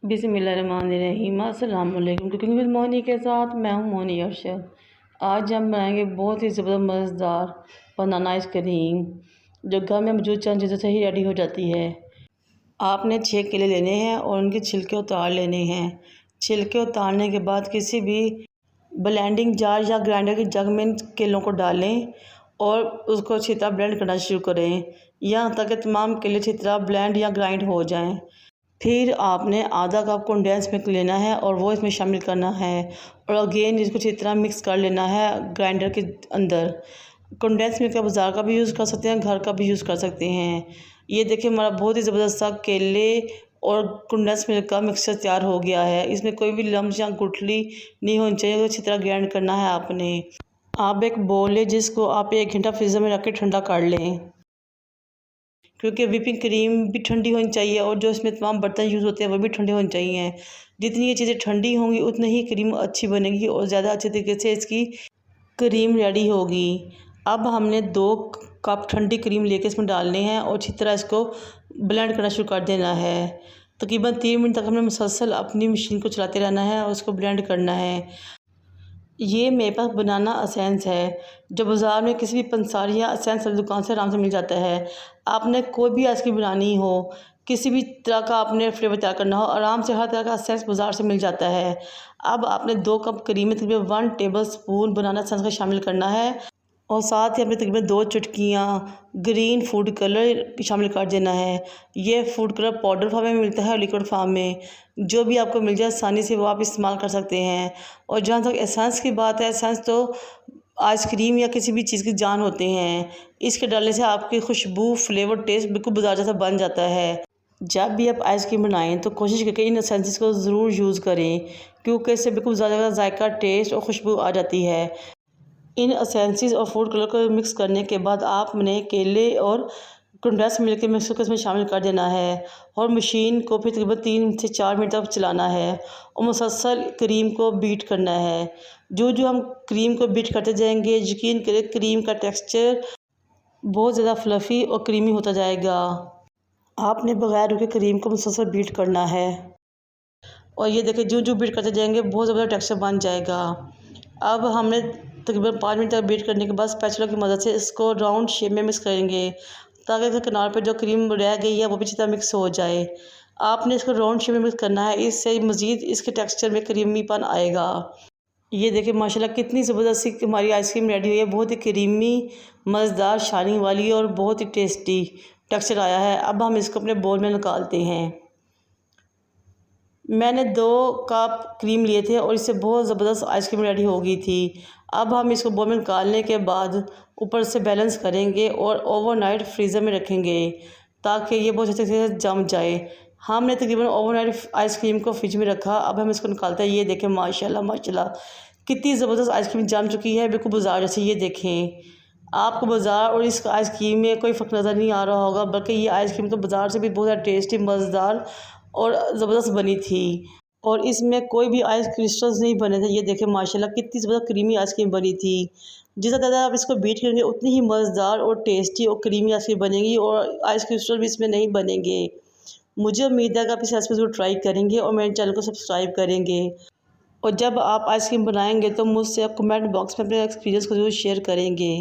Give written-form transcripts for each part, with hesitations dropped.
बिस्मिल्लाहिर्रहमानिर्रहीम। अस्सलाम वालेकुम। कुकिंग विद मोनी के साथ मैं हूँ मोनी अरशद। आज हम बनाएंगे बहुत ही ज़बरदस्त मज़ेदार बनाना आइसक्रीम, जो घर में मौजूद चंद चीज़ों से ही रेडी हो जाती है। आपने 6 केले लेने हैं और उनके छिलके उतार लेने हैं। छिलके उतारने के बाद किसी भी ब्लेंडिंग जार या ग्राइंडर के जग में केलों को डालें और उसको अच्छी तरह ब्लेंड करना शुरू करें, यहाँ तक कि तमाम केले अच्छी तरह ब्लेंड या ग्राइंड हो जाएं। फिर आपने आधा कप कंडेंस मिल्क लेना है और वो इसमें शामिल करना है और अगेन इसको अच्छी तरह मिक्स कर लेना है ग्राइंडर के अंदर। कंडेंस मिल्क का बाज़ार का भी यूज़ कर सकते हैं, घर का भी यूज़ कर सकते हैं। ये देखिए हमारा बहुत ही ज़बरदस्त सा केले और कंडेंस मिल्क का मिक्सचर तैयार हो गया है। इसमें कोई भी लम्स या गुठली नहीं होनी चाहिए, तो अच्छी तरह ग्राइंड करना है आपने। आप एक बोल लें जिसको आप 1 घंटा फ्रीज़र में रख के ठंडा कर लें, क्योंकि व्हिपिंग क्रीम भी ठंडी होनी चाहिए और जो इसमें तमाम बर्तन यूज़ होते हैं वो भी ठंडे होने चाहिए। जितनी ये चीज़ें ठंडी होंगी उतनी ही क्रीम अच्छी बनेगी और ज़्यादा अच्छे तरीके से इसकी क्रीम रेडी होगी। अब हमने 2 कप ठंडी क्रीम लेके इसमें डालने हैं और अच्छी तरह इसको ब्लेंड करना शुरू कर देना है। तकरीबन 3 मिनट तक हमने मुसलसल अपनी मशीन को चलाते रहना है और उसको ब्लेंड करना है। ये मेरे पास बनाना एसेंस है, जो बाज़ार में किसी भी पंसारी या एसेंस वाली दुकान से आराम से मिल जाता है। आपने कोई भी आइसक्रीम बनानी हो, किसी भी तरह का आपने फ्लेवर तैयार करना हो, आराम से हर तरह का एसेंस बाज़ार से मिल जाता है। अब आपने 2 कप क्रीम में तकरीबन 1 टेबल स्पून बनाना एसेंस का शामिल करना है और साथ ही आपने तकरीबन 2 चुटकियाँ ग्रीन फूड कलर शामिल कर देना है। ये फूड कलर पाउडर फॉर्म में मिलता है और लिक्विड फॉर्म में, जो भी आपको मिल जाए आसानी से वो आप इस्तेमाल कर सकते हैं। और जहाँ तक एसेंस की बात है, एसेंस तो आइसक्रीम या किसी भी चीज़ की जान होते हैं। इसके डालने से आपकी खुशबू, फ्लेवर, टेस्ट बिल्कुल बाजार जैसा बन जाता है। जब भी आप आइसक्रीम बनाएं तो कोशिश करके इन एसेंसेस को ज़रूर यूज़ करें, क्योंकि इससे बिल्कुल ज़्यादा जायका, टेस्ट और खुशबू आ जाती है। इन एसेंसेस और फूड कलर को मिक्स करने के बाद आपने केले और कंडेंस मिल्क के मिक्सर को इसमें शामिल कर देना है और मशीन को फिर तकरीबन 3 से 4 मिनट तक चलाना है और मुसलसल क्रीम को बीट करना है। जो जो हम क्रीम को बीट करते जाएंगे, यकीन करें क्रीम का टेक्सचर बहुत ज़्यादा फ्लफ़ी और क्रीमी होता जाएगा। आपने बगैर रुके क्रीम को मुसलसल बीट करना है और ये देखिए जो जो बीट करते जाएंगे बहुत ज़बरदस्त टेक्सचर बन जाएगा। अब हमने तकरीबन 5 मिनट तक बीट करने के बाद स्पैचुला की मदद से इसको राउंड शेप में मिक्स करेंगे, ताकि इसके किनारे पर जो क्रीम रह गई है वो भी अच्छी तरह मिक्स हो जाए। आपने इसको राउंड शेप में मिक्स करना है, इससे मज़ीद इसके टेक्सचर में क्रीमीपन आएगा। ये देखिए माशाल्लाह कितनी ज़बरदस्त सी हमारी आइसक्रीम रेडी हुई है, बहुत ही क्रीमी, मज़ेदार, शाइनिंग वाली और बहुत ही टेस्टी टेक्सचर आया है। अब हम इसको अपने बोल में निकालते हैं। मैंने 2 कप क्रीम लिए थे और इससे बहुत ज़बरदस्त आइसक्रीम रेडी हो गई थी। अब हम इसको बोल में निकालने के बाद ऊपर से बैलेंस करेंगे और ओवरनाइट फ्रीज़र में रखेंगे, ताकि ये बहुत अच्छे से जम जाए। हमने तकरीबन ओवरनाइट आइसक्रीम को फ्रिज में रखा। अब हम इसको निकालते हैं। ये देखें माशाल्लाह माशाल्लाह कितनी ज़बरदस्त आइसक्रीम जम चुकी है, बिल्कुल बाज़ार जैसे। ये देखें, आपको बाज़ार और इस आइसक्रीम में कोई फ़र्क नज़र नहीं आ रहा होगा, बल्कि ये आइसक्रीम तो बाज़ार से भी बहुत ज़्यादा टेस्टी, मज़ेदार और ज़बरदस्त बनी थी और इसमें कोई भी आइस क्रिस्टल्स नहीं बने थे। ये देखें माशाल्लाह कितनी ज़बरदस्त क्रीमी आइसक्रीम बनी थी। जितना ज़्यादा आप इसको बीट करेंगे उतनी ही मज़ेदार और टेस्टी और क्रीमी आइसक्रीम बनेगी और आइस क्रिस्टल भी इसमें नहीं बनेंगे। मुझे उम्मीद है कि आप इस रेसिपी ज़रूर ट्राई करेंगे और मेरे चैनल को सब्सक्राइब करेंगे। और जब आप आइसक्रीम बनाएंगे तो मुझसे आप कमेंट बॉक्स में अपने एक्सपीरियंस को ज़रूर शेयर करेंगे।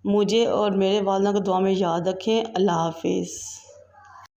मुझे और मेरे वालिदा को दुआ में याद रखें। अल्लाह हाफिज़।